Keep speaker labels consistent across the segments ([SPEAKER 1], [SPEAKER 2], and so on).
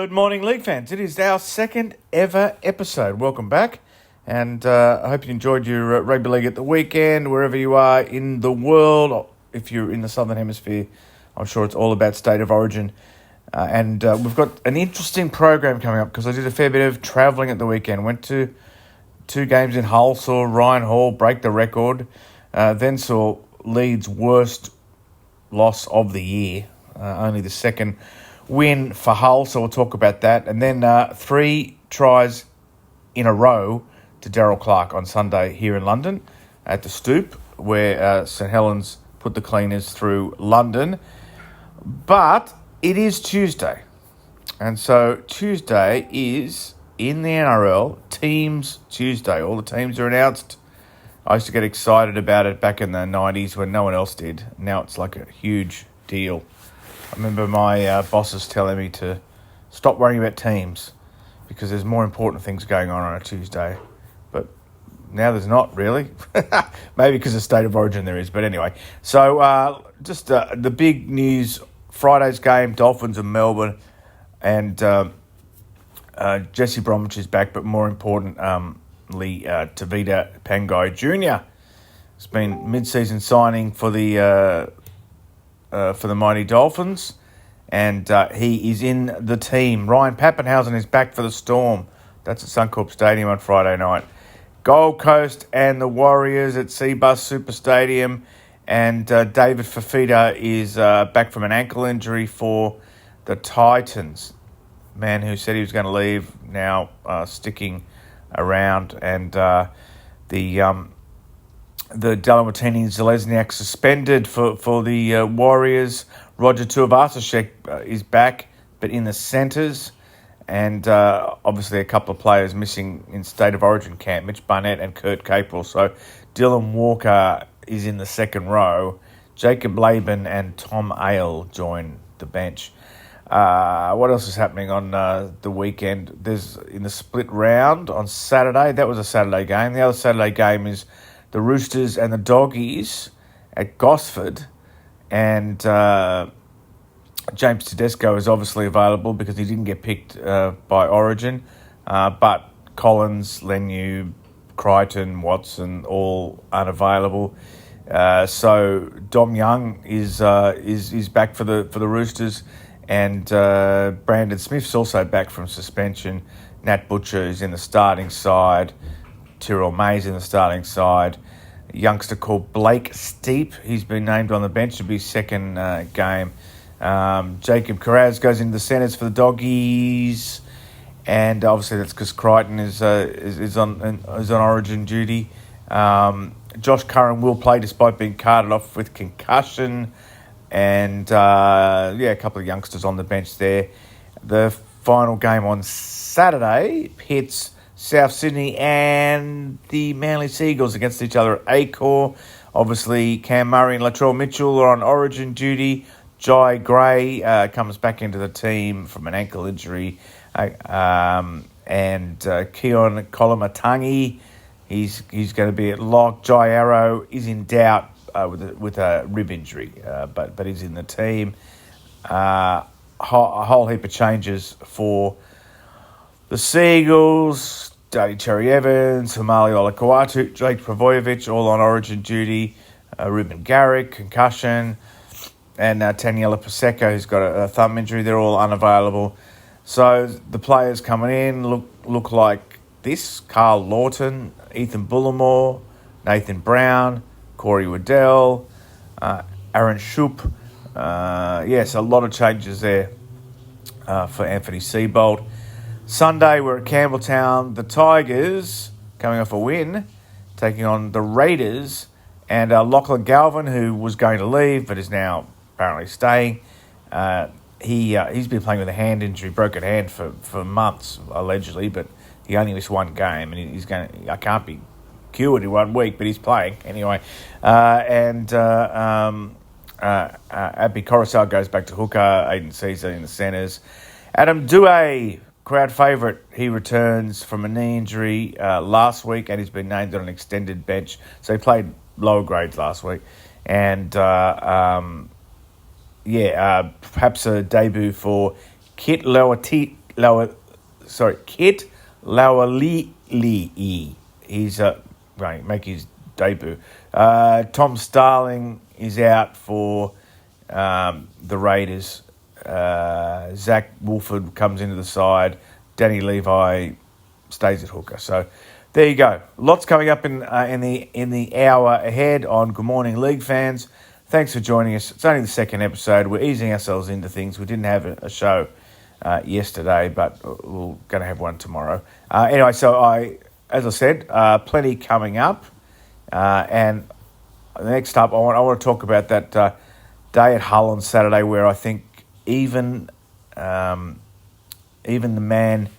[SPEAKER 1] Good morning, League fans. It is our second ever episode. Welcome back. And I hope you enjoyed your rugby league at the weekend, wherever you are in the world. If you're in the Southern Hemisphere, I'm sure it's all about State of Origin. And we've got an interesting program coming up because I did a fair bit of travelling at the weekend. Went to 2 games in Hull, saw Ryan Hall break the record, then saw Leeds' worst loss of the year, only the second win for Hull, so we'll talk about that. And then 3 tries in a row to Daryl Clark on Sunday here in London at the Stoop, where St Helens put the cleaners through London. But it is Tuesday, and so Tuesday is, in the NRL, Teams Tuesday. All the teams are announced. I used to get excited about it back in the 90s when no one else did. Now it's like a huge deal. I remember my bosses telling me to stop worrying about teams because there's more important things going on a Tuesday. But now there's not, really. Maybe because of State of Origin there is. But anyway, so just the big news, Friday's game, Dolphins and Melbourne, and Jesse Bromwich is back, but more importantly, Tavita Pangai Jr. It's been mid-season signing for the mighty Dolphins, and he is in the team. Ryan Pappenhausen is back for the Storm. That's at Suncorp Stadium on Friday night. Gold Coast and the Warriors at Seabus Super Stadium, and David Fafita is back from an ankle injury for the Titans. Man who said he was going to leave, now sticking around, and the Delamartini Zalesniak suspended for the Warriors. Roger Tuivasa-Sheck is back, but in the centres. And obviously a couple of players missing in State of Origin camp, Mitch Barnett and Kurt Capewell. So Dylan Walker is in the second row. Jacob Laban and Tom Ale join the bench. What else is happening on the weekend? There's in the split round on Saturday. That was a Saturday game. The other Saturday game is the Roosters and the Doggies at Gosford, and James Tedesco is obviously available because he didn't get picked by Origin, but Collins, Lenu, Crichton, Watson, all unavailable. So Dom Young is back for the Roosters, and Brandon Smith's also back from suspension. Nat Butcher is in the starting side. Tyrrell May's in the starting side. A youngster called Blake Steep, he's been named on the bench to be second game. Jacob Carraz goes into the centres for the Doggies, and obviously that's because Crichton is on Origin duty. Josh Curran will play despite being carted off with concussion, and a couple of youngsters on the bench there. The final game on Saturday hits South Sydney and the Manly Seagulls against each other at Acor. Obviously, Cam Murray and Latrell Mitchell are on Origin duty. Jai Gray comes back into the team from an ankle injury. And Keon Kolomatangi, he's going to be at lock. Jai Arrow is in doubt with a rib injury, but he's in the team. A whole heap of changes for the Seagulls. Terri Evans, Hamali Olakawatu, Jake Pravojevic, all on Origin duty. Ruben Garrick, concussion. And Taniela Pasecco, who's got a thumb injury. They're all unavailable. So the players coming in look like this: Carl Lawton, Ethan Bullimore, Nathan Brown, Corey Waddell, Aaron Shoup. Yes, a lot of changes there for Anthony Seibold. Sunday, we're at Campbelltown. The Tigers, coming off a win, taking on the Raiders. And Lachlan Galvin, who was going to leave but is now apparently staying. He's been playing with a hand injury, broken hand for months, allegedly, but he only missed one game, and I can't be cured in 1 week, but he's playing anyway. Abby Coruscant goes back to hooker. Aiden Caesar in the centres. Adam Douay, crowd favourite, he returns from a knee injury last week, and he's been named on an extended bench. So he played lower grades last week. And, perhaps a debut for Kit Lauitiiti Kit Laualii. He's going to make his debut. Tom Starling is out for the Raiders. Zach Wolford comes into the side. Danny Levi stays at hooker. So there you go. Lots coming up in the hour ahead on Good Morning League fans. Thanks for joining us. It's only the second episode. We're easing ourselves into things. We didn't have a show yesterday, but we're going to have one tomorrow. Anyway, as I said, plenty coming up. And next up, I want to talk about that day at Hull on Saturday, where I think even the man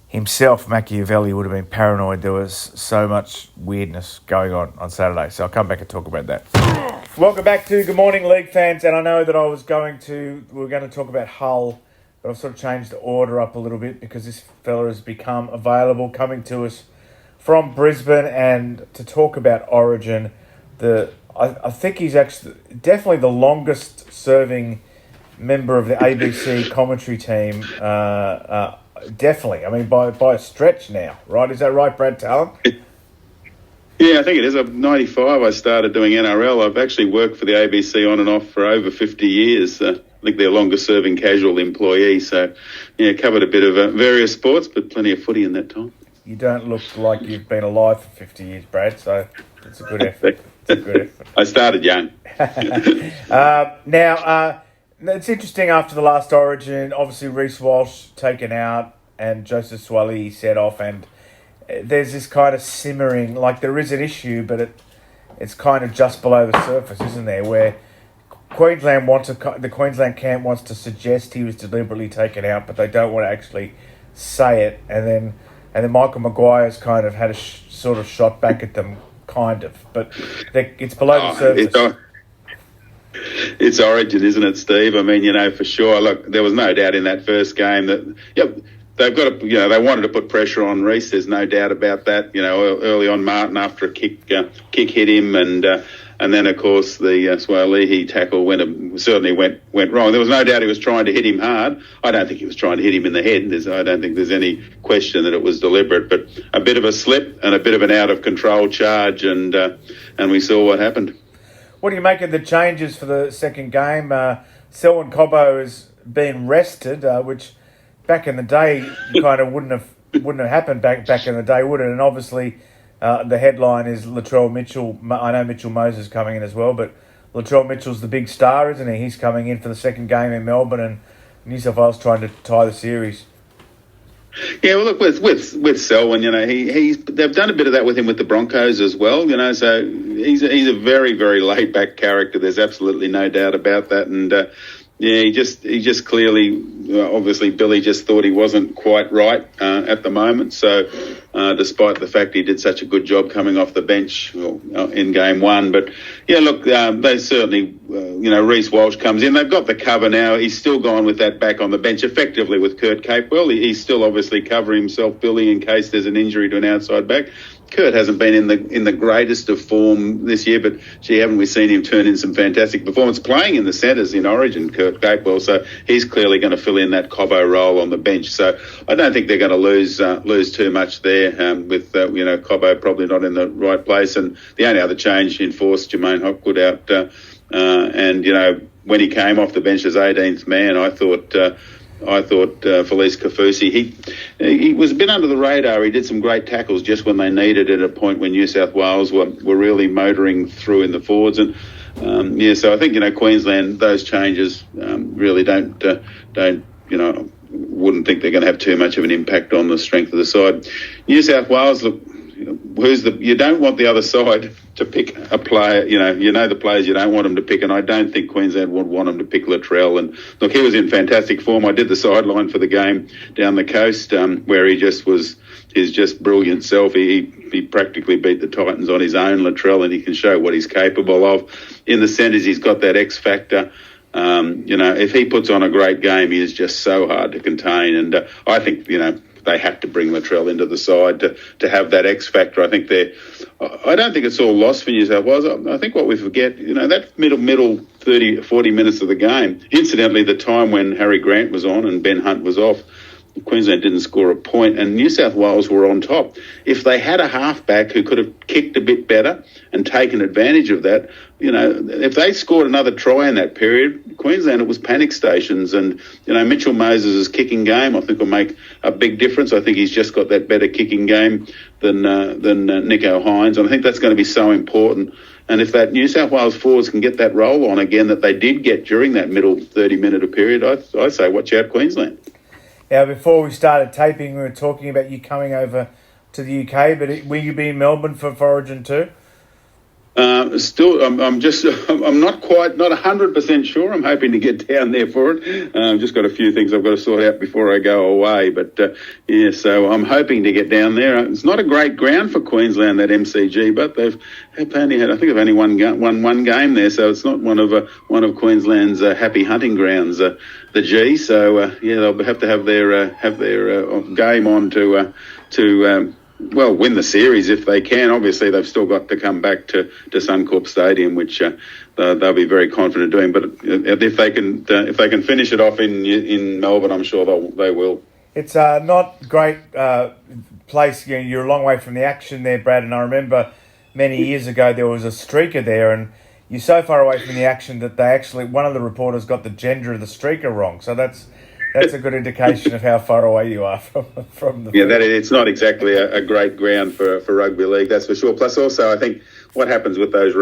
[SPEAKER 1] himself, Machiavelli, would have been paranoid. There was so much weirdness going on Saturday. So I'll come back and talk about that. Welcome back to Good Morning League fans. And I know that we were going to talk about Hull, but I've sort of changed the order up a little bit because this fella has become available, coming to us from Brisbane, and to talk about Origin. I think he's actually definitely the longest serving member of the ABC commentary team. Definitely. I mean, by a stretch now, right? Is that right, Brad Tallon?
[SPEAKER 2] Yeah, I think it is. In 95, I started doing NRL. I've actually worked for the ABC on and off for over 50 years. I think they're longest-serving casual employee. So, yeah, covered a bit of various sports, but plenty of footy in that time.
[SPEAKER 1] You don't look like you've been alive for 50 years, Brad, so it's a good effort.
[SPEAKER 2] I started young.
[SPEAKER 1] Now, it's interesting after the last Origin, obviously Reece Walsh taken out and Joseph Swally set off, and there's this kind of simmering, like there is an issue, but it's kind of just below the surface, isn't there, where the Queensland camp wants to suggest he was deliberately taken out, but they don't want to actually say it, and then Michael Maguire's kind of had a sort of shot back at them, kind of, but it's below the surface.
[SPEAKER 2] It's Origin, isn't it, Steve? I mean, for sure. Look, there was no doubt in that first game that, they've got to, they wanted to put pressure on Reece. There's no doubt about that. Early on, Martin, after a kick hit him, and then of course the Swalihi tackle certainly went wrong. There was no doubt he was trying to hit him hard. I don't think he was trying to hit him in the head. I don't think there's any question that it was deliberate. But a bit of a slip and a bit of an out of control charge, and we saw what happened.
[SPEAKER 1] What do you make of the changes for the second game? Selwyn Cobbo has been rested, which back in the day kind of wouldn't have happened back in the day, would it? And obviously the headline is Latrell Mitchell. I know Mitchell Moses coming in as well, but Latrell Mitchell's the big star, isn't he? He's coming in for the second game in Melbourne, and New South Wales trying to tie the series.
[SPEAKER 2] Yeah, well, look, with Selwyn, they've done a bit of that with him with the Broncos as well, so he's a very, very laid back character. There's absolutely no doubt about that, and he just clearly, obviously, Billy just thought he wasn't quite right at the moment. So, despite the fact he did such a good job coming off the bench in game one, but yeah, look, they certainly, Reece Walsh comes in. They've got the cover now. He's still gone with that back on the bench, effectively with Kurt Capewell. He's still obviously covering himself, Billy, in case there's an injury to an outside back. Kurt hasn't been in the greatest of form this year, but haven't we seen him turn in some fantastic performance playing in the centres in Origin, Kurt Capewell? So he's clearly going to fill in that Cobbo role on the bench. So I don't think they're going to lose too much there with Cobbo probably not in the right place. And the only other change enforced Jermaine Hopgood out, and when he came off the bench as 18th man, I thought Felice Kafusi, he was a bit under the radar. He did some great tackles just when they needed it at a point when New South Wales were really motoring through in the forwards. And so I think Queensland, those changes really don't wouldn't think they're going to have too much of an impact on the strength of the side. New South Wales, look, you don't want the other side to pick a player, the players you don't want them to pick, and I don't think Queensland would want them to pick Latrell. And look, he was in fantastic form. I did the sideline for the game down the coast, where he just was his just brilliant self. He practically beat the Titans on his own, Latrell, and he can show what he's capable of. In the centres, he's got that X factor. If he puts on a great game, he is just so hard to contain, and I think they have to bring Latrell into the side to have that X factor. I don't think it's all lost for New South Wales. I think what we forget, that middle 30, 40 minutes of the game, incidentally, the time when Harry Grant was on and Ben Hunt was off, Queensland didn't score a point, and New South Wales were on top. If they had a halfback who could have kicked a bit better and taken advantage of that, if they scored another try in that period, Queensland, it was panic stations. And, Mitchell Moses' kicking game, I think, will make a big difference. I think he's just got that better kicking game than Nicho Hines. And I think that's going to be so important. And if that New South Wales forwards can get that roll on again that they did get during that middle 30-minute period, I say watch out Queensland.
[SPEAKER 1] Now, before we started taping, we were talking about you coming over to the UK, but will you be in Melbourne for Origin too?
[SPEAKER 2] Still, I'm not 100% sure. I'm hoping to get down there for it. I've just got a few things I've got to sort out before I go away. But so I'm hoping to get down there. It's not a great ground for Queensland, that MCG, but they've only had, I think, they've only won one game there, so it's not one of Queensland's happy hunting grounds, the G. So they'll have to have their game on to win the series if they can. Obviously, they've still got to come back to Suncorp Stadium, which they'll be very confident doing. But if they can finish it off in Melbourne, I'm sure they will. It's
[SPEAKER 1] not a great place. You're a long way from the action there, Brad. And I remember many years ago there was a streaker there, and you're so far away from the action that one of the reporters got the gender of the streaker wrong. So that's a good indication of how far away you are from the. Yeah,
[SPEAKER 2] it's not exactly a great ground for rugby league, that's for sure. Plus, also, I think what happens with those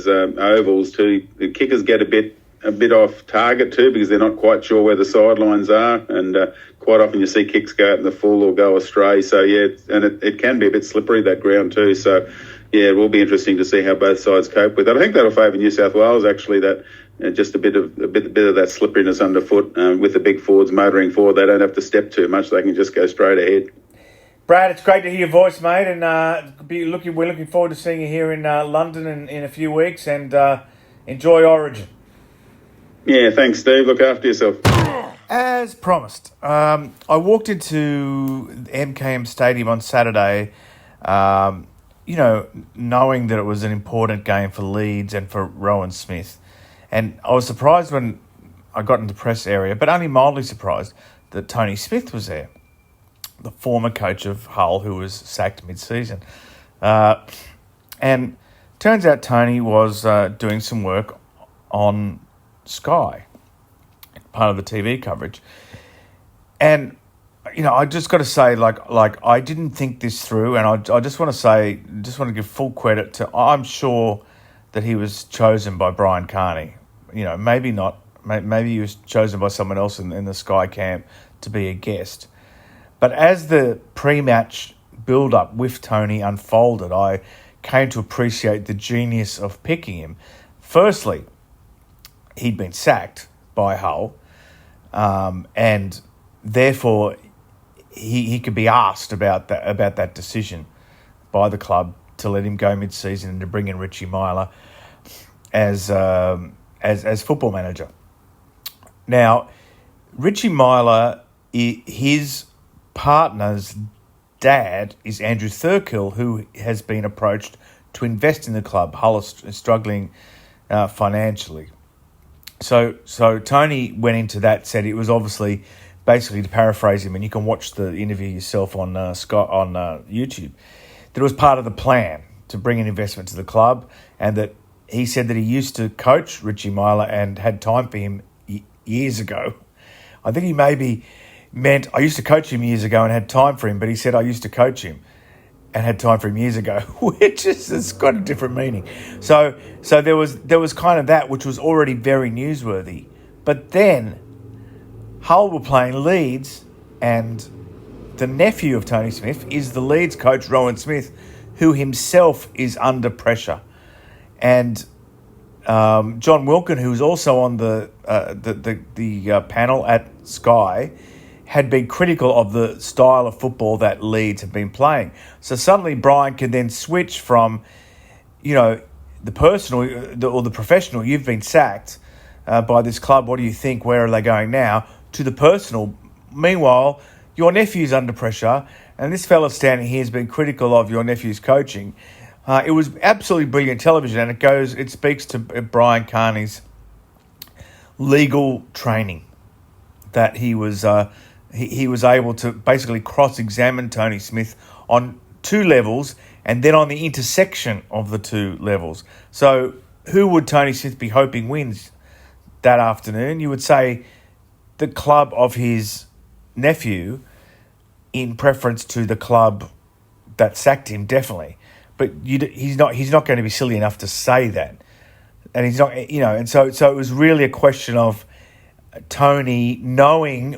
[SPEAKER 2] ovals too, the kickers get a bit off target too, because they're not quite sure where the sidelines are, and quite often you see kicks go out in the full or go astray. So and it can be a bit slippery, that ground too. So it will be interesting to see how both sides cope with it. I think that'll favour New South Wales actually. That. Just a bit of that slipperiness underfoot with the big forwards motoring forward. They don't have to step too much. They can just go straight ahead.
[SPEAKER 1] Brad, it's great to hear your voice, mate, and we're looking forward to seeing you here in London in a few weeks, and enjoy Origin.
[SPEAKER 2] Yeah, thanks, Steve. Look after yourself.
[SPEAKER 1] As promised, I walked into MKM Stadium on Saturday, knowing that it was an important game for Leeds and for Rowan Smith. And I was surprised when I got into the press area, but only mildly surprised, that Tony Smith was there, the former coach of Hull, who was sacked mid-season. And turns out Tony was doing some work on Sky, part of the TV coverage. And, I just got to say, like I didn't think this through, and I just want to give full credit to, I'm sure that he was chosen by Brian Carney. Maybe not. Maybe he was chosen by someone else in the Sky camp to be a guest. But as the pre-match build-up with Tony unfolded, I came to appreciate the genius of picking him. Firstly, he'd been sacked by Hull, and therefore he could be asked about that decision by the club to let him go mid-season and to bring in Richie Myler as football manager. Now, Richie Myler, his partner's dad is Andrew Thurkill, who has been approached to invest in the club. Hull is struggling financially. So Tony went into that, said it was obviously, basically to paraphrase him, and you can watch the interview yourself on YouTube, that it was part of the plan to bring an investment to the club, and that he said that he used to coach Richie Myler and had time for him years ago. I think he maybe meant I used to coach him years ago and had time for him, but he said I used to coach him and had time for him years ago, which it's got a different meaning. So there was kind of that, which was already very newsworthy. But then Hull were playing Leeds, and the nephew of Tony Smith is the Leeds coach, Rowan Smith, who himself is under pressure. And John Wilkin, who's also on the panel at Sky, had been critical of the style of football that Leeds have been playing. So suddenly Brian can then switch from, the personal or the professional, you've been sacked by this club, what do you think, where are they going now, to the personal. Meanwhile, your nephew's under pressure, and this fella standing here has been critical of your nephew's coaching. It was absolutely brilliant television, and it speaks to Brian Carney's legal training, that he was he was able to basically cross-examine Tony Smith on two levels and then on the intersection of the two levels. So who would Tony Smith be hoping wins that afternoon? You would say the club of his nephew in preference to the club that sacked him, definitely. But he's not going to be silly enough to say that. And he's not, and so it was really a question of Tony knowing,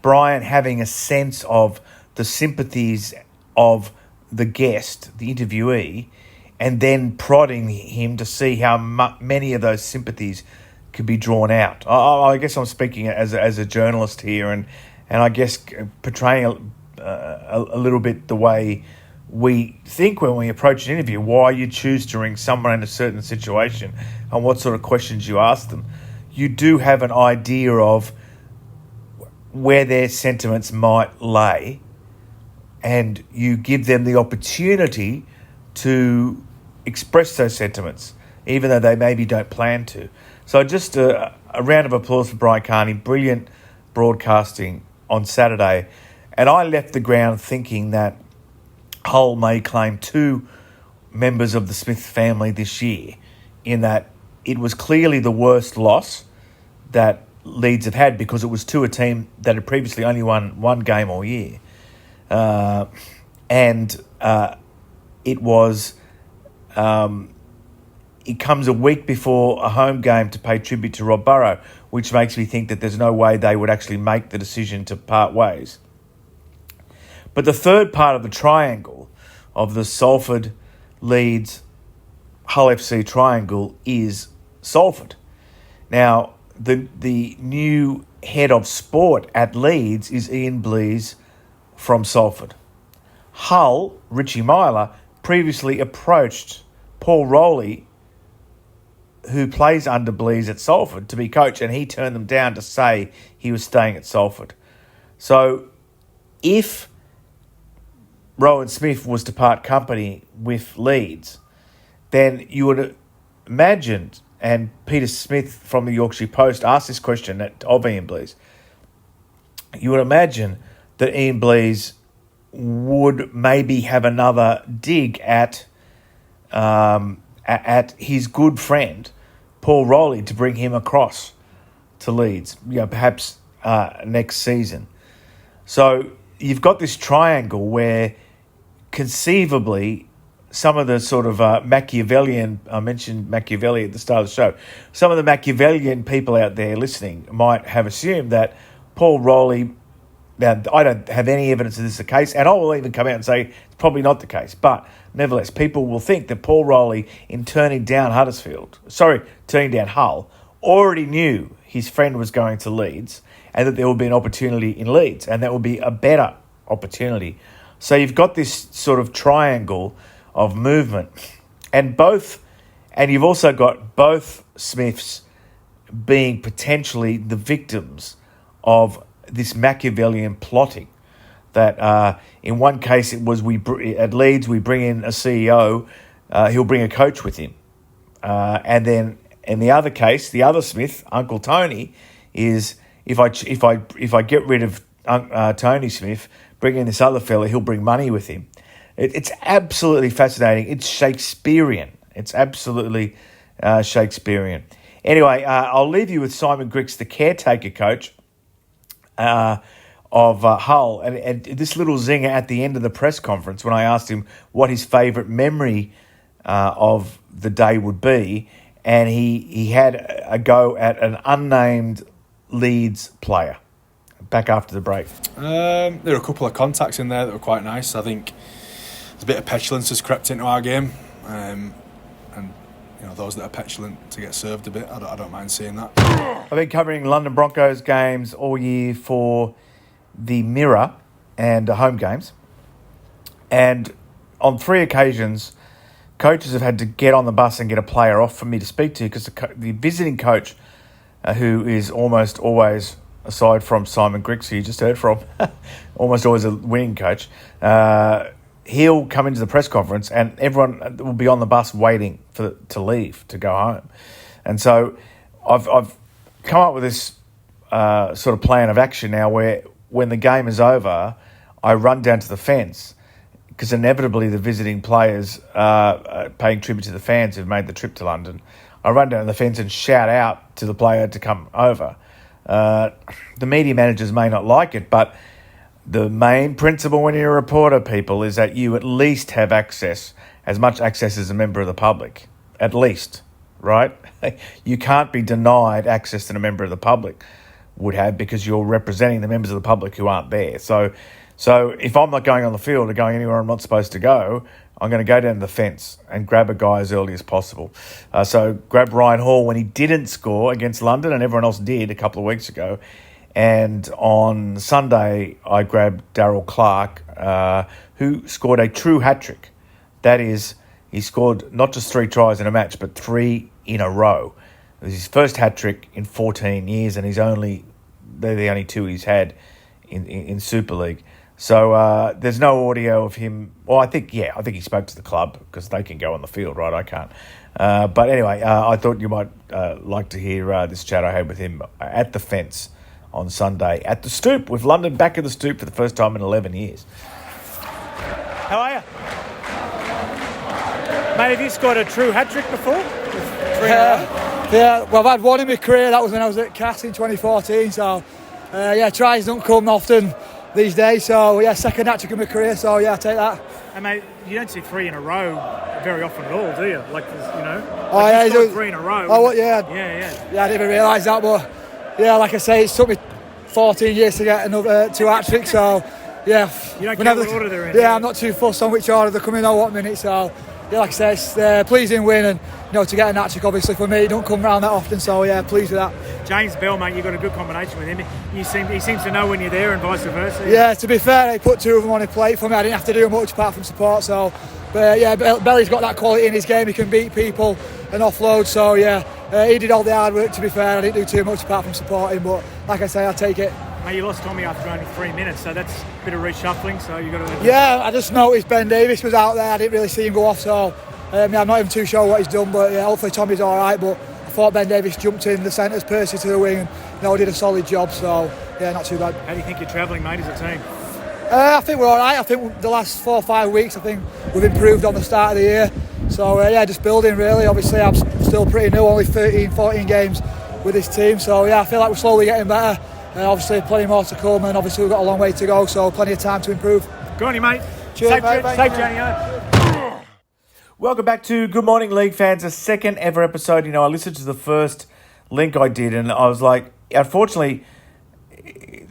[SPEAKER 1] Brian having a sense of the sympathies of the guest, the interviewee, and then prodding him to see how many of those sympathies could be drawn out. I guess I'm speaking as a journalist here, and I guess portraying a little bit the way we think when we approach an interview, why you choose to ring someone in a certain situation and what sort of questions you ask them. You do have an idea of where their sentiments might lay, and you give them the opportunity to express those sentiments, even though they maybe don't plan to. So just a round of applause for Brian Carney. Brilliant broadcasting on Saturday. And I left the ground thinking that Hull may claim two members of the Smith family this year, in that it was clearly the worst loss that Leeds have had, because it was to a team that had previously only won one game all year. It comes a week before a home game to pay tribute to Rob Burrow, which makes me think that there's no way they would actually make the decision to part ways. But the third part of the triangle of the Salford, Leeds, Hull FC triangle is Salford. Now, the new head of sport at Leeds is Ian Blease from Salford. Hull, Richie Myler, previously approached Paul Rowley, who plays under Blease at Salford, to be coach, and he turned them down to say he was staying at Salford. So if Rowan Smith was to part company with Leeds, then you would imagine, and Peter Smith from the Yorkshire Post asked this question of Ian Blease, you would imagine that Ian Blease would maybe have another dig at his good friend Paul Rowley to bring him across to Leeds, perhaps next season. So you've got this triangle where conceivably some of the sort of Machiavellian, I mentioned Machiavelli at the start of the show, some of the Machiavellian people out there listening might have assumed that Paul Rowley, now I don't have any evidence that this is the case, and I will even come out and say it's probably not the case, but nevertheless, people will think that Paul Rowley, in turning down Hull, already knew his friend was going to Leeds and that there would be an opportunity in Leeds, and that would be a better opportunity. So you've got this sort of triangle of movement, and you've also got both Smiths being potentially the victims of this Machiavellian plotting. That in one case it was at Leeds we bring in a CEO, he'll bring a coach with him, and then in the other case, the other Smith, Uncle Tony, is if I get rid of Tony Smith, bring in this other fella, he'll bring money with him. It's absolutely fascinating. It's Shakespearean. It's absolutely Shakespearean. Anyway, I'll leave you with Simon Grix, the caretaker coach of Hull, and this little zinger at the end of the press conference when I asked him what his favourite memory of the day would be, and he had a go at an unnamed Leeds player. Back after the break.
[SPEAKER 3] There were a couple of contacts in there that were quite nice. I think a bit of petulance has crept into our game, and those that are petulant to get served a bit, I don't mind seeing that.
[SPEAKER 1] I've been covering London Broncos games all year for the Mirror and home games, and on 3 occasions coaches have had to get on the bus and get a player off for me to speak to, because the visiting coach, who is almost always, aside from Simon Grix, who you just heard from, almost always a winning coach, he'll come into the press conference and everyone will be on the bus waiting to leave, to go home. And so I've come up with this sort of plan of action now where when the game is over, I run down to the fence because inevitably the visiting players are paying tribute to the fans who've made the trip to London. I run down to the fence and shout out to the player to come over. The media managers may not like it, but the main principle when you're a reporter, people, is that you at least have access, as much access as a member of the public. At least, right? You can't be denied access that a member of the public would have because you're representing the members of the public who aren't there. So if I'm not going on the field or going anywhere I'm not supposed to go, I'm going to go down to the fence and grab a guy as early as possible. So grab Ryan Hall when he didn't score against London, and everyone else did a couple of weeks ago. And on Sunday, I grabbed Darryl Clark, who scored a true hat-trick. That is, he scored not just 3 tries in a match, but 3 in a row. It was his first hat-trick in 14 years, and they're the only 2 he's had in Super League. So there's no audio of him. Well, I think he spoke to the club because they can go on the field, right? I can't. But anyway, I thought you might like to hear this chat I had with him at the fence on Sunday at the Stoop, with London back at the Stoop for the first time in 11 years. How are you? Mate, have you scored a true hat-trick before?
[SPEAKER 4] Yeah, well, I've had one in my career. That was when I was at Cass in 2014. So, tries don't come often these days. So, second hat-trick in my career. So, I take that.
[SPEAKER 5] And mate, you don't see 3 in a row very often at all, do you?
[SPEAKER 4] You
[SPEAKER 5] scored 3 in a row.
[SPEAKER 4] Oh, yeah.
[SPEAKER 5] Yeah,
[SPEAKER 4] I didn't even realise that, but like I say, it took me 14 years to get another 2 hat-tricks. So,
[SPEAKER 5] you don't care what order they're in.
[SPEAKER 4] Yeah, I'm not too fussed on which order they're coming in or what minute. So, like I say, it's a pleasing win, and to get a hat-trick, obviously for me, it don't come round that often. So pleased with that.
[SPEAKER 5] James Bell, mate, you've got a good combination with him. He seems to know when you're there, and vice versa.
[SPEAKER 4] Yeah, to be fair, he put 2 of them on his plate for me. I didn't have to do much apart from support. So, but Belly's got that quality in his game. He can beat people and offload. So he did all the hard work. To be fair, I didn't do too much apart from supporting. But like I say, I take it.
[SPEAKER 5] Mate, you lost Tommy after only 3 minutes, so that's a bit of reshuffling. So you got to.
[SPEAKER 4] Yeah, I just noticed Ben Davis was out there. I didn't really see him go off. So I'm not even too sure what he's done. But hopefully Tommy's all right. But I thought Ben Davis jumped in the centres, Percy to the wing, and did a solid job. So not too bad.
[SPEAKER 5] How do you think you're travelling, mate, as a team?
[SPEAKER 4] I think we're all right. I think the last 4 or 5 weeks, I think we've improved on the start of the year. So just building really. Obviously, I'm still pretty new, only 13, 14 games with this team. So I feel like we're slowly getting better. Obviously, plenty more to come, and obviously we've got a long way to go. So plenty of time to improve.
[SPEAKER 5] Go on, you mate.
[SPEAKER 4] Cheers,
[SPEAKER 5] safe journey home.
[SPEAKER 1] Welcome back to Good Morning League fans, a second ever episode. I listened to the first link I did, and I was like, unfortunately,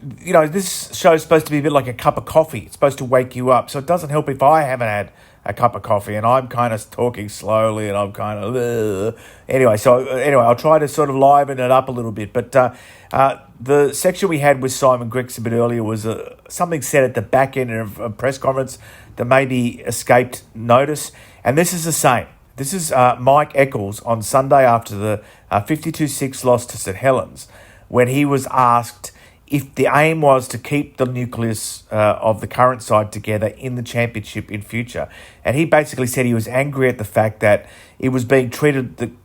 [SPEAKER 1] this show is supposed to be a bit like a cup of coffee. It's supposed to wake you up. So it doesn't help if I haven't had a cup of coffee and I'm kind of talking slowly and I'm kind of... Anyway, I'll try to sort of liven it up a little bit. But the section we had with Simon Grix a bit earlier was something said at the back end of a press conference that maybe escaped notice. And this is the same. This is Mike Eccles on Sunday after the 52-6 loss to St Helens, when he was asked if the aim was to keep the nucleus of the current side together in the championship in future. And he basically said he was angry at the fact that it was being treated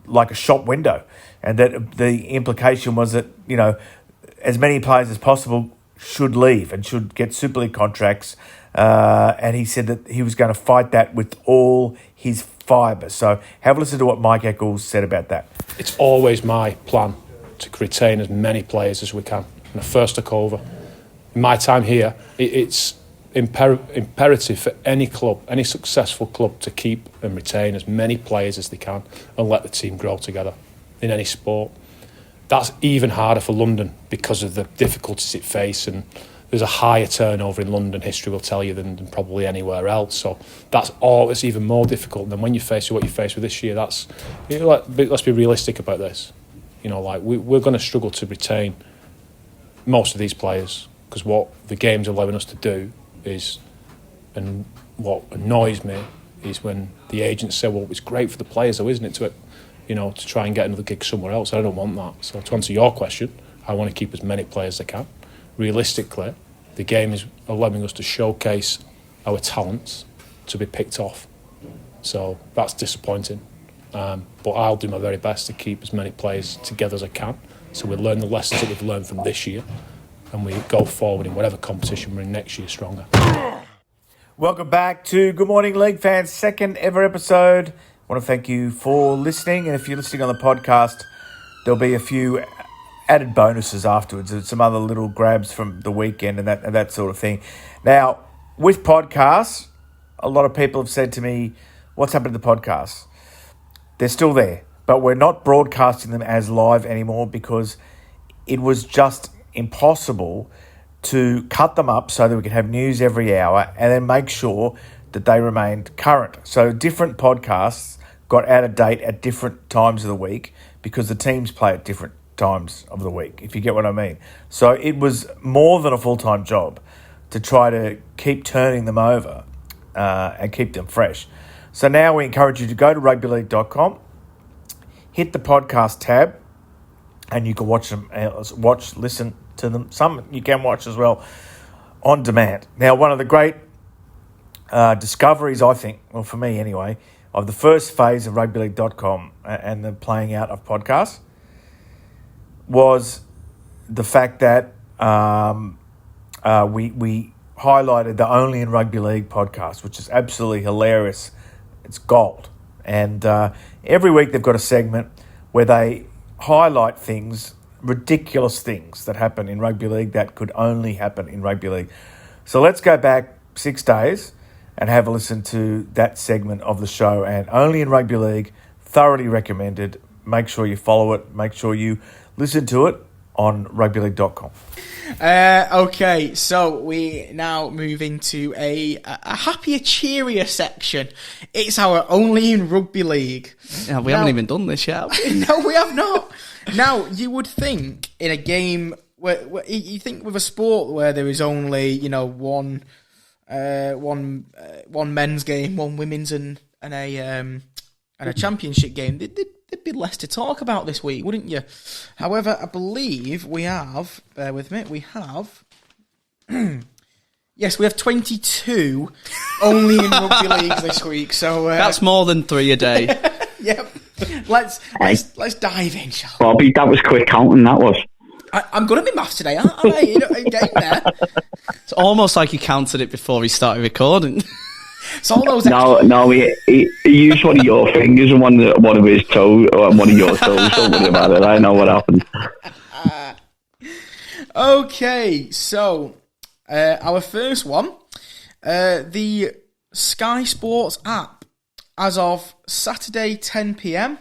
[SPEAKER 1] like a shop window, and that the implication was that, as many players as possible should leave and should get Super League contracts. And he said that he was going to fight that with all his fibre. So have a listen to what Mike Eccles said about that.
[SPEAKER 6] It's always my plan to retain as many players as we can. When I first took over, in my time here, it's imperative for any club, any successful club, to keep and retain as many players as they can and let the team grow together in any sport. That's even harder for London because of the difficulties it faces, and there's a higher turnover in London, history will tell you, than probably anywhere else. So it's even more difficult than when you face what you face with this year. Let's be realistic about this. We're going to struggle to retain most of these players, because what the game's allowing us to do is, and what annoys me is when the agents say, well, it's great for the players though, isn't it, to try and get another gig somewhere else. I don't want that. So to answer your question, I want to keep as many players as I can. Realistically, the game is allowing us to showcase our talents to be picked off. So that's disappointing. But I'll do my very best to keep as many players together as I can So we learn the lessons that we've learned from this year, and we go forward in whatever competition we're in next year stronger.
[SPEAKER 1] Welcome back to Good Morning League fans, second ever episode. I want to thank you for listening, and if you're listening on the podcast, there'll be a few added bonuses afterwards and some other little grabs from the weekend and that sort of thing. Now, with podcasts, a lot of people have said to me, what's happened to the podcasts? They're still there, but we're not broadcasting them as live anymore because it was just impossible to cut them up so that we could have news every hour and then make sure that they remained current. So different podcasts got out of date at different times of the week because the teams play at different times of the week, if you get what I mean. So it was more than a full-time job to try to keep turning them over and keep them fresh. So now we encourage you to go to rugbyleague.com, hit the podcast tab, and you can watch them, listen to them. Some you can watch as well on demand. Now, one of the great discoveries, I think, well, for me anyway, of the first phase of rugbyleague.com and the playing out of podcasts was the fact that we highlighted the Only in Rugby League podcast, which is absolutely hilarious. It's gold. And every week they've got a segment where they highlight things, ridiculous things that happen in rugby league that could only happen in rugby league. So let's go back 6 days and have a listen to that segment of the show. And Only in Rugby League, thoroughly recommended. Make sure you follow it. Make sure you listen to it on rugbyleague.com.
[SPEAKER 7] Okay, so we now move into a happier, cheerier section. It's our Only in Rugby League.
[SPEAKER 8] Yeah, we haven't even done this yet.
[SPEAKER 7] No, we have not. Now, you would think in a game where you think with a sport where there is only one men's game, one women's, and a championship game, there'd be less to talk about this week, wouldn't you? However, I believe we have, bear with me, we have, yes, we have 22 Only in Rugby League this week. So
[SPEAKER 8] that's more than 3 a day.
[SPEAKER 7] Yep. Let's dive in, shall we?
[SPEAKER 9] Bobby, that was quick counting, that was.
[SPEAKER 7] I'm good at my maths today, aren't I? Getting there.
[SPEAKER 8] It's almost like he counted it before he started recording.
[SPEAKER 7] It's all those
[SPEAKER 9] No, he used one of your fingers and one of his toes, or one of your toes. Don't worry about it. I know what happened.
[SPEAKER 7] Okay, so our first one, the Sky Sports app, as of Saturday 10 p.m,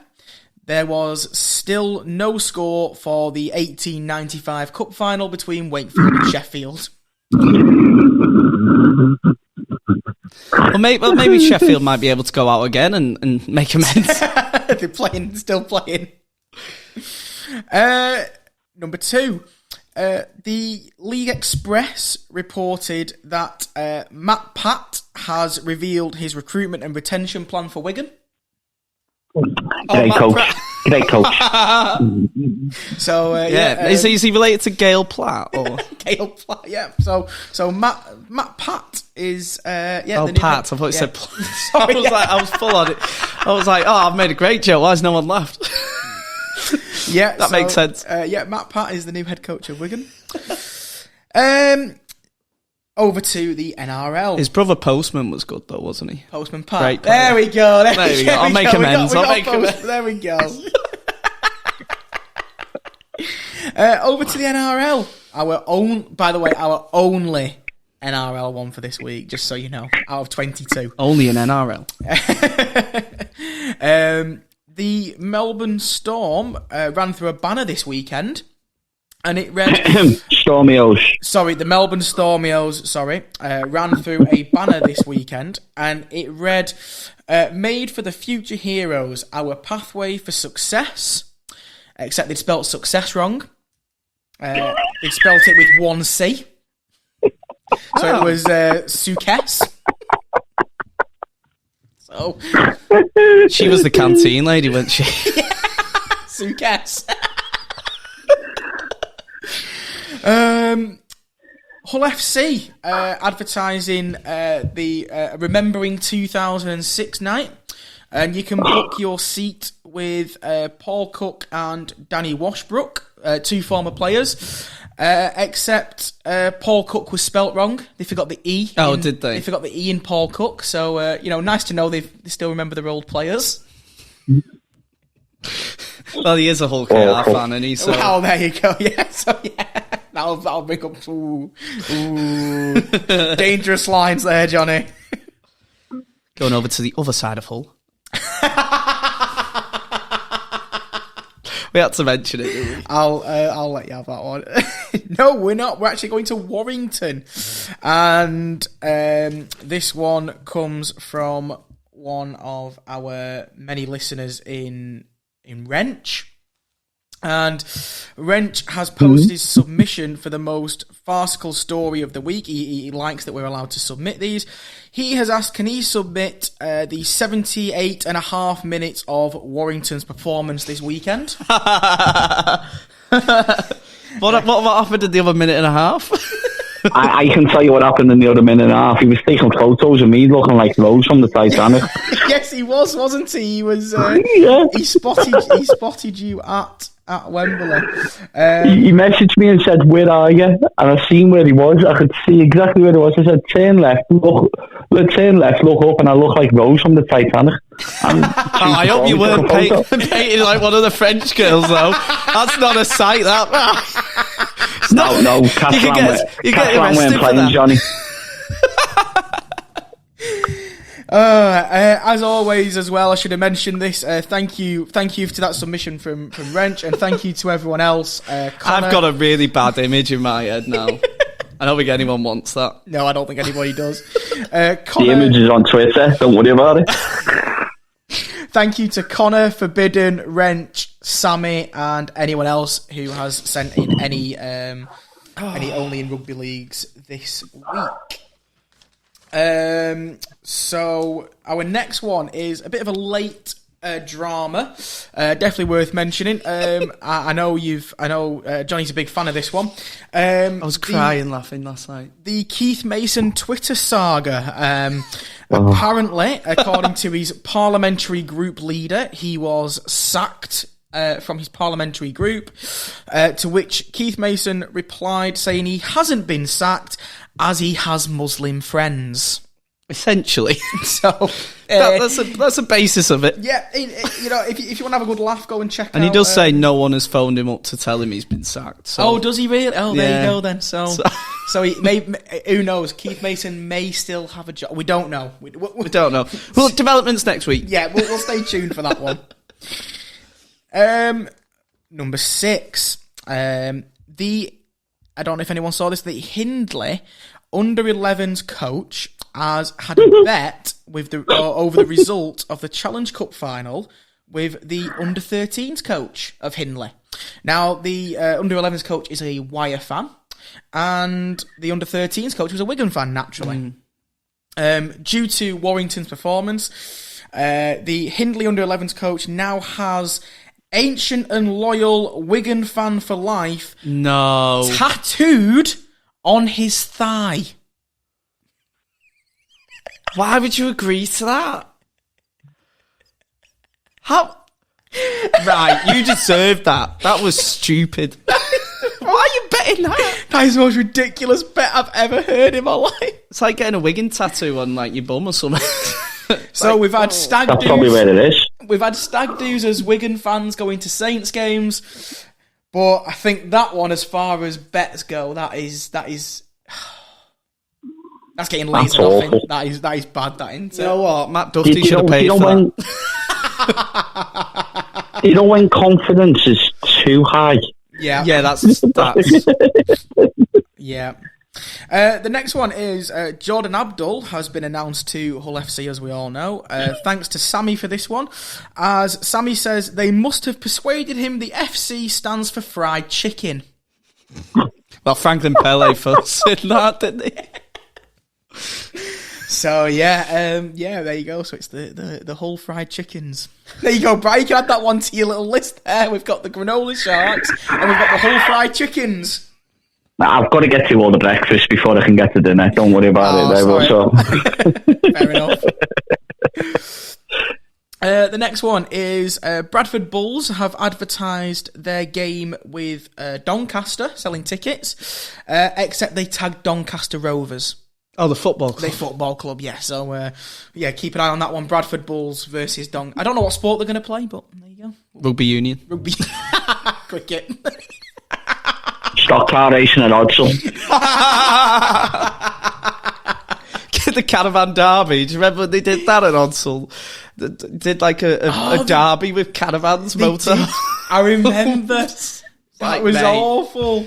[SPEAKER 7] there was still no score for the 1895 Cup final between Wakefield and Sheffield.
[SPEAKER 8] Well, maybe Sheffield might be able to go out again and make amends.
[SPEAKER 7] They're still playing. Number 2, the League Express reported that Matt Pat has revealed his recruitment and retention plan for Wigan.
[SPEAKER 9] Great coach.
[SPEAKER 7] So
[SPEAKER 8] is he related to Gail Platt or
[SPEAKER 7] Gail Platt? Yeah. So Matt Pat is
[SPEAKER 8] Pat.
[SPEAKER 7] The
[SPEAKER 8] I thought you said. Sorry, I was full on it. I was like, I've made a great joke. Why has no one laughed?
[SPEAKER 7] Yeah,
[SPEAKER 8] that makes sense.
[SPEAKER 7] Matt Pat is the new head coach of Wigan. Over to the NRL.
[SPEAKER 8] His brother Postman was good though, wasn't he?
[SPEAKER 7] Postman Pat.
[SPEAKER 8] Great
[SPEAKER 7] there we go.
[SPEAKER 8] There we go. I'll make amends.
[SPEAKER 7] There we go. Over to the NRL. Our only NRL one for this week, just so you know, out of 22.
[SPEAKER 8] Only an NRL.
[SPEAKER 7] The Melbourne Storm ran through a banner this weekend, and it read...
[SPEAKER 9] Stormios.
[SPEAKER 7] Sorry, the Melbourne Stormios, ran through a banner this weekend, and it read, made for the future heroes, our pathway for success, except they'd spelt success wrong. They spelt it with 1 C. So it was Success. So
[SPEAKER 8] she was the canteen lady, wasn't she?
[SPEAKER 7] Success. Hull FC advertising the Remembering 2006 night, and you can book your seat with Paul Cook and Danny Washbrook two former players. Except Paul Cook was spelt wrong. They forgot the E.
[SPEAKER 8] Oh, did they?
[SPEAKER 7] They forgot the E in Paul Cook. So, nice to know they still remember their old players.
[SPEAKER 8] Well, he is a Hull KR fan, and he's...
[SPEAKER 7] Oh, there you go. Yeah, so yeah. That'll bring up... Ooh. Dangerous lines there, Johnny.
[SPEAKER 8] Going over to the other side of Hull. We had to mention it, didn't we?
[SPEAKER 7] I'll let you have that one. No, we're not. We're actually going to Warrington. And this one comes from one of our many listeners in Wrench. And Wrench has posted his submission for the most farcical story of the week. He likes that we're allowed to submit these. He has asked, can he submit the 78.5 minutes of Warrington's performance this weekend?
[SPEAKER 8] What happened in the other minute and a half?
[SPEAKER 9] I can tell you what happened in the other minute and a half. He was taking photos of me looking like Rose from the Titanic.
[SPEAKER 7] Yes, he was, wasn't he? He was.
[SPEAKER 9] Yeah.
[SPEAKER 7] He spotted you at Wembley.
[SPEAKER 9] He messaged me and said, "Where are you?" And I seen where he was. I could see exactly where he was. I said, "Turn left, look up," and I look like Rose from the Titanic.
[SPEAKER 8] I hope you weren't painted like one of the French girls, though. That's not a sight, that.
[SPEAKER 9] No, Catalan weren't playing, Johnny.
[SPEAKER 7] As always, as well, I should have mentioned this. Thank you to that submission from Wrench, and thank you to everyone else. Connor.
[SPEAKER 8] I've got a really bad image in my head now. I don't think anyone wants that.
[SPEAKER 7] No, I don't think anybody does.
[SPEAKER 9] The image is on Twitter. Don't worry about it.
[SPEAKER 7] Thank you to Connor, Forbidden, Wrench, Sammy, and anyone else who has sent in any Only in Rugby Leagues this week. So our next one is a bit of a late drama, definitely worth mentioning. I know Johnny's a big fan of this one.
[SPEAKER 8] I was crying laughing last night. The
[SPEAKER 7] Keith Mason Twitter saga. Apparently, according to his parliamentary group leader, he was sacked from his parliamentary group, to which Keith Mason replied saying he hasn't been sacked as he has Muslim friends.
[SPEAKER 8] Essentially.
[SPEAKER 7] So
[SPEAKER 8] that's a basis of it.
[SPEAKER 7] Yeah, if you want to have a good laugh, go and check out.
[SPEAKER 8] And he does say no one has phoned him up to tell him he's been sacked. So.
[SPEAKER 7] Oh, does he really? Oh, there you go then. So he may, who knows? Keith Mason may still have a job. We don't know. We
[SPEAKER 8] don't know. Well, developments next week.
[SPEAKER 7] Yeah, we'll stay tuned for that one. Number 6. I don't know if anyone saw this. The Hindley under-11s coach has had a bet with over the result of the Challenge Cup final with the under-13s coach of Hindley. Now, the under-11s coach is a Wire fan, and the under-13s coach was a Wigan fan, naturally. Due to Warrington's performance, the Hindley under-11s coach now has ancient and loyal Wigan fan for life tattooed on his thigh.
[SPEAKER 8] Why would you agree to that? How? Right, you deserved that. That was stupid. Why are you betting that?
[SPEAKER 7] That is the most ridiculous bet I've ever heard in my life.
[SPEAKER 8] It's like getting a Wigan tattoo on like your bum or something.
[SPEAKER 7] So we've had stag do's.
[SPEAKER 9] That's probably where it is.
[SPEAKER 7] We've had stag do's as Wigan fans going to Saints games, but I think that one, as far as bets go, that's getting laser off. That is bad. That isn't it?
[SPEAKER 8] You know what? Matt Duffy should have paid for that.
[SPEAKER 9] You know when confidence is too high.
[SPEAKER 7] Yeah,
[SPEAKER 8] that's
[SPEAKER 7] yeah. The next one is Jordan Abdul has been announced to Hull FC, as we all know. Thanks to Sammy for this one. As Sammy says, they must have persuaded him the FC stands for fried chicken.
[SPEAKER 8] Well, Franklin Pele said that, didn't he?
[SPEAKER 7] So there you go. So it's the Hull fried chickens. There you go, Brian. You can add that one to your little list there. We've got the granola sharks and we've got the Hull fried chickens.
[SPEAKER 9] I've got to get to all the breakfast before I can get to dinner. Don't worry about it.
[SPEAKER 7] Fair enough. The next one is Bradford Bulls have advertised their game with Doncaster, selling tickets, except they tagged Doncaster Rovers.
[SPEAKER 8] Oh, the football club.
[SPEAKER 7] The football club, yeah. So, keep an eye on that one. Bradford Bulls versus Doncaster. I don't know what sport they're going to play, but there you go.
[SPEAKER 8] Rugby union.
[SPEAKER 7] Rugby. Cricket.
[SPEAKER 9] Stock car racing and Odsal.
[SPEAKER 8] The Caravan Derby. Do you remember when they did that at Odsal? Did like a derby with caravans, motor.
[SPEAKER 7] I remember. That was awful.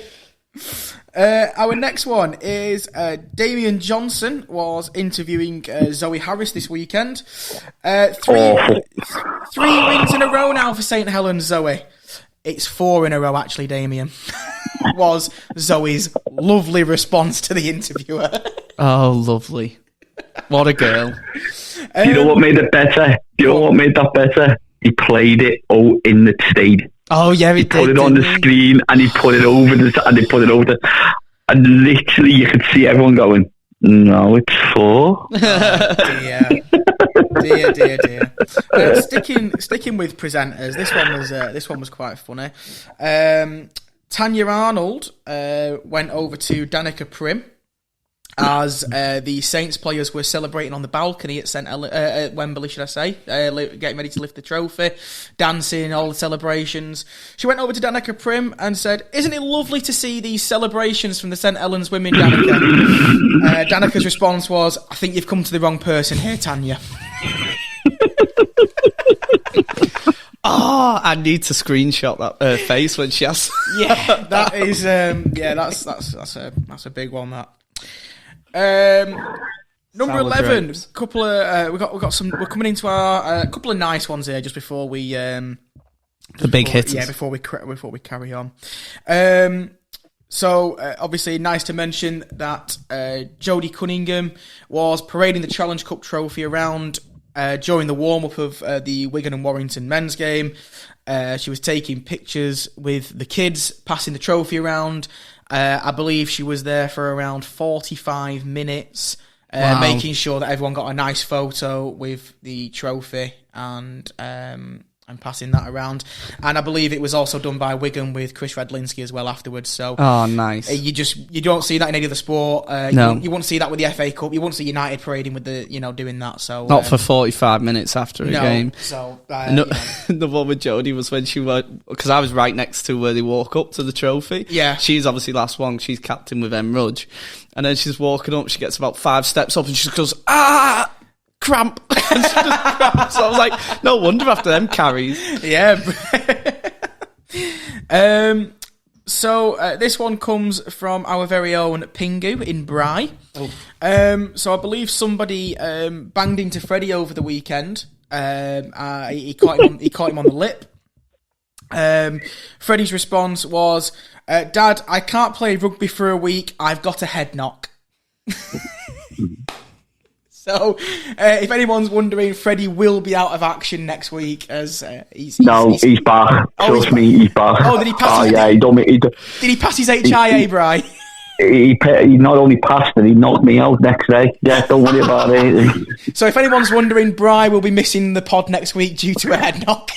[SPEAKER 7] Our next one is Damian Johnson was interviewing Zoe Harris this weekend. Three wins in a row now for St Helens, Zoe. It's 4 in a row, actually, Damien. Was Zoe's lovely response to the interviewer.
[SPEAKER 8] Oh, lovely. What a girl.
[SPEAKER 9] You know what made it better? You know what made that better? He played it in the stage.
[SPEAKER 8] Oh, yeah, he
[SPEAKER 9] put it on the screen and he put it over and literally you could see everyone going, no, it's 4.
[SPEAKER 7] Dear. Sticking with presenters, this one was quite funny. Tanya Arnold went over to Danica Prim as the Saints players were celebrating on the balcony at Wembley, should I say, getting ready to lift the trophy, dancing, all the celebrations. She went over to Danica Prim and said, "Isn't it lovely to see these celebrations from the St Helens women, Danica?" Danica's response was, "I think you've come to the wrong person here, Tanya."
[SPEAKER 8] Oh, I need to screenshot that face when she asks.
[SPEAKER 7] Yeah, that is. That's a big one. That. Number 11. Couple of we're coming into our couple of nice ones here just before we
[SPEAKER 8] the big hitters.
[SPEAKER 7] Yeah, before we carry on. So obviously nice to mention that Jodie Cunningham was parading the Challenge Cup trophy around during the warm-up of the Wigan and Warrington men's game. She was taking pictures with the kids, passing the trophy around. I believe she was there for around 45 minutes, making sure that everyone got a nice photo with the trophy and passing that around. And I believe it was also done by Wigan with Chris Redlinski as well afterwards. So,
[SPEAKER 8] oh, nice.
[SPEAKER 7] You don't see that in any other sport.
[SPEAKER 8] No.
[SPEAKER 7] You won't see that with the FA Cup. You won't see United parading with doing that. So
[SPEAKER 8] not for 45 minutes after a game.
[SPEAKER 7] So
[SPEAKER 8] the one with Jodie was when she went, because I was right next to where they walk up to the trophy.
[SPEAKER 7] Yeah,
[SPEAKER 8] she's obviously last one. She's captain with M. Rudge, and then she's walking up. She gets about 5 steps up, and she just goes, "Ah, cramp." And she just cramps. So I was like, no wonder after them carries.
[SPEAKER 7] Yeah. So this one comes from our very own Pingu in Bry. So I believe somebody banged into Freddie over the weekend. He caught him on the lip. Freddie's response was, "Dad, I can't play rugby for a week. I've got a head knock." So, if anyone's wondering, Freddie will be out of action next week as he's
[SPEAKER 9] back. Trust me, he's back.
[SPEAKER 7] Oh, did he pass? Did he pass his HIA, Bri?
[SPEAKER 9] He not only passed it, he knocked me out next day. Yeah, don't worry about it.
[SPEAKER 7] So, if anyone's wondering, Bri will be missing the pod next week due to a head knock.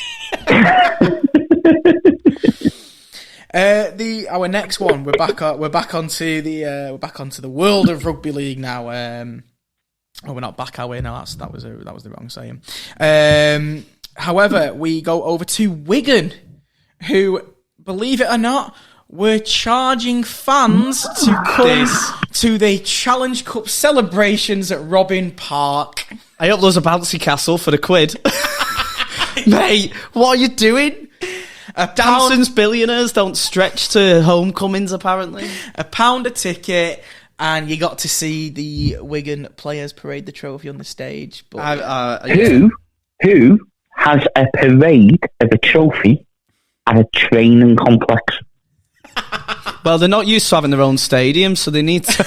[SPEAKER 7] Our next one, we're back onto the world of rugby league now. We're not back, are we? No, that was the wrong saying. However, we go over to Wigan, who, believe it or not, were charging fans to come to the Challenge Cup celebrations at Robin Park.
[SPEAKER 8] I hope there's a bouncy castle for the quid. Mate, what are you doing? Danson's billionaires don't stretch to homecomings, apparently.
[SPEAKER 7] £1 a ticket. And you got to see the Wigan players parade the trophy on the stage. But
[SPEAKER 9] who has a parade of a trophy at a training complex?
[SPEAKER 8] Well, they're not used to having their own stadium, so they need to.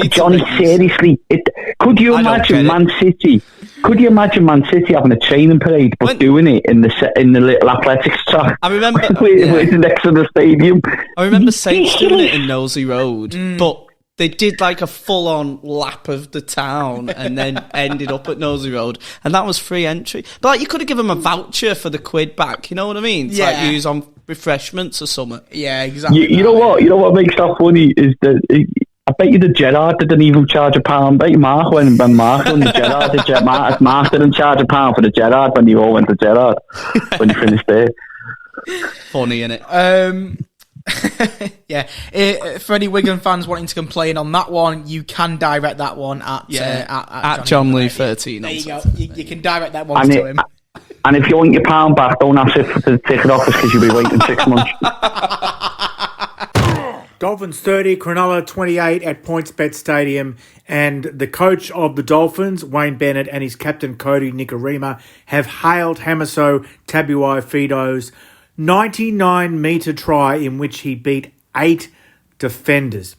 [SPEAKER 9] Johnny, seriously, could you imagine Man City? Could you imagine Man City having a training parade, but doing it in the little athletics track?
[SPEAKER 8] I remember
[SPEAKER 9] where next to the stadium.
[SPEAKER 8] I remember Saints doing it in Nosey Road, but They did like a full-on lap of the town and then ended up at Nosey Road, and that was free entry. But like, you could have given them a voucher for the £1 back. You know what I mean? It's like use on refreshments or something.
[SPEAKER 7] Yeah, exactly.
[SPEAKER 9] You know what? You know what makes that funny is that I bet you the Gerrard didn't even charge £1. I bet you Mark when Mark won the Gerrard, Mark didn't charge £1 for the Gerrard when you all went to Gerrard when you finished there.
[SPEAKER 8] Funny, innit?
[SPEAKER 7] Yeah, for any Wigan fans wanting to complain on that one, you can direct that one at
[SPEAKER 8] John Lee 13.
[SPEAKER 7] There you go. You can direct that one to him.
[SPEAKER 9] And if you want your £1 back, don't ask it for the ticket office because you'll be waiting 6 months.
[SPEAKER 1] Dolphins 30, Cronulla 28 at PointsBet Stadium, and the coach of the Dolphins, Wayne Bennett, and his captain Cody Nikorima have hailed Hamiso Tabuai-Fido's 99-metre try in which he beat 8 defenders.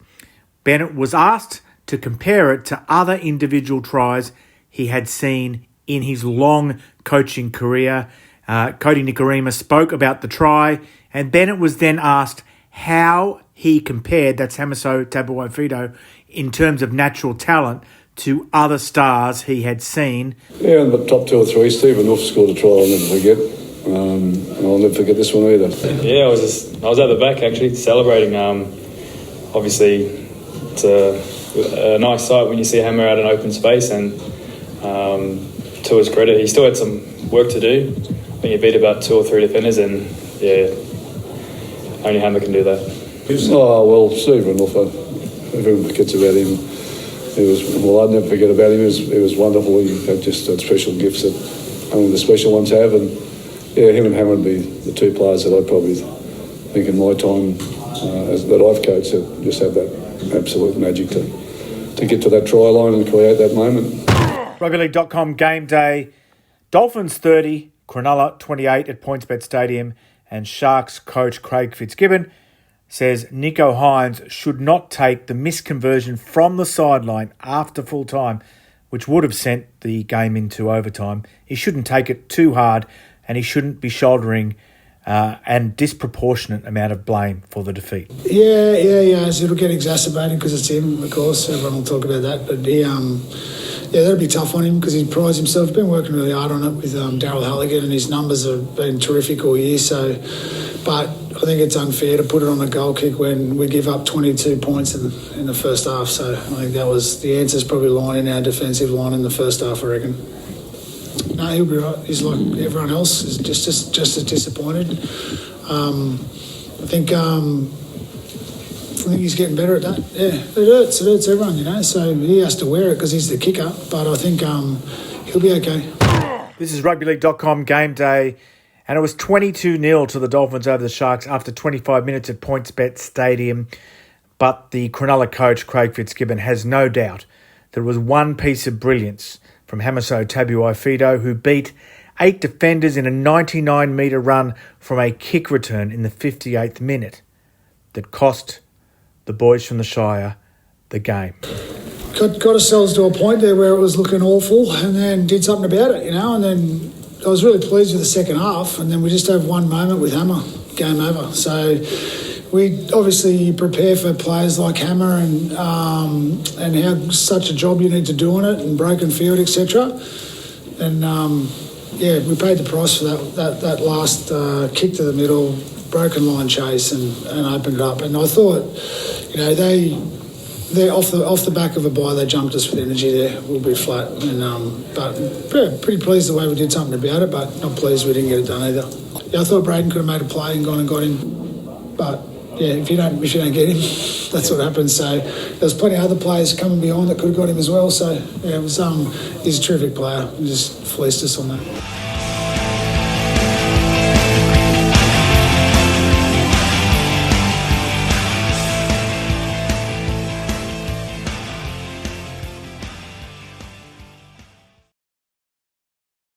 [SPEAKER 1] Bennett was asked to compare it to other individual tries he had seen in his long coaching career. Cody Nikorima spoke about the try, and Bennett was then asked how he compared, that's Hamiso Tabuai-Fido, in terms of natural talent to other stars he had seen.
[SPEAKER 10] Yeah, in the top 2 or 3, Stephen Wolf scored a try I'll never forget. And I'll never forget this one either.
[SPEAKER 11] Yeah, I was at the back actually celebrating. Obviously, it's a nice sight when you see Hammer out in open space, and to his credit, he still had some work to do. I think he beat about 2 or 3 defenders, and yeah, only Hammer can do that.
[SPEAKER 10] Oh well, Stephen Wolf, everyone forgets about him. I'd never forget about him. He was wonderful. He had just special gifts that only the special ones have, and yeah, him and Hammer would be the 2 players that I probably think in my time that I've coached that just have that absolute magic to get to that try line and create that moment.
[SPEAKER 1] RugbyLeague.com game day. Dolphins 30, Cronulla 28 at PointsBet Stadium, and Sharks coach Craig Fitzgibbon says Nico Hines should not take the misconversion from the sideline after full time, which would have sent the game into overtime. He shouldn't take it too hard, and he shouldn't be shouldering a disproportionate amount of blame for the defeat.
[SPEAKER 12] Yeah. So it'll get exacerbated because it's him, of course. Everyone will talk about that. But he, that'll be tough on him because he prides himself. He's been working really hard on it with Daryl Halligan, and his numbers have been terrific all year. So, but I think it's unfair to put it on a goal kick when we give up 22 points in the first half. So I think that was the answer's probably lying in our defensive line in the first half, I reckon. No, he'll be right. He's like everyone else, is just as disappointed. I think he's getting better at that. Yeah, it hurts everyone, you know. So he has to wear it because he's the kicker. But I think he'll be okay.
[SPEAKER 1] This is RugbyLeague.com game day, and it was 22-0 to the Dolphins over the Sharks after 25 minutes at PointsBet Stadium. But the Cronulla coach Craig Fitzgibbon has no doubt there was one piece of brilliance from Hamiso Tabuai-Fido, who beat 8 defenders in a 99-metre run from a kick return in the 58th minute that cost the boys from the Shire the game.
[SPEAKER 12] Got ourselves to a point there where it was looking awful, and then did something about it, you know, and then I was really pleased with the second half, and then we just have one moment with Hammer, game over. So we obviously prepare for players like Hammer and how such a job you need to do on it, and broken field, etc. And we paid the price for that last kick to the middle, broken line chase, and opened it up. And I thought, you know, they're off the back of a bye. They jumped us with energy there. We'll be flat, but pretty pleased the way we did something about it. But not pleased we didn't get it done either. Yeah, I thought Braden could have made a play and gone and got him, but. Yeah, if you don't get him, that's what happens. So there's plenty of other players coming behind that could have got him as well. So yeah, it was he's a terrific player. He just fleeced us on that.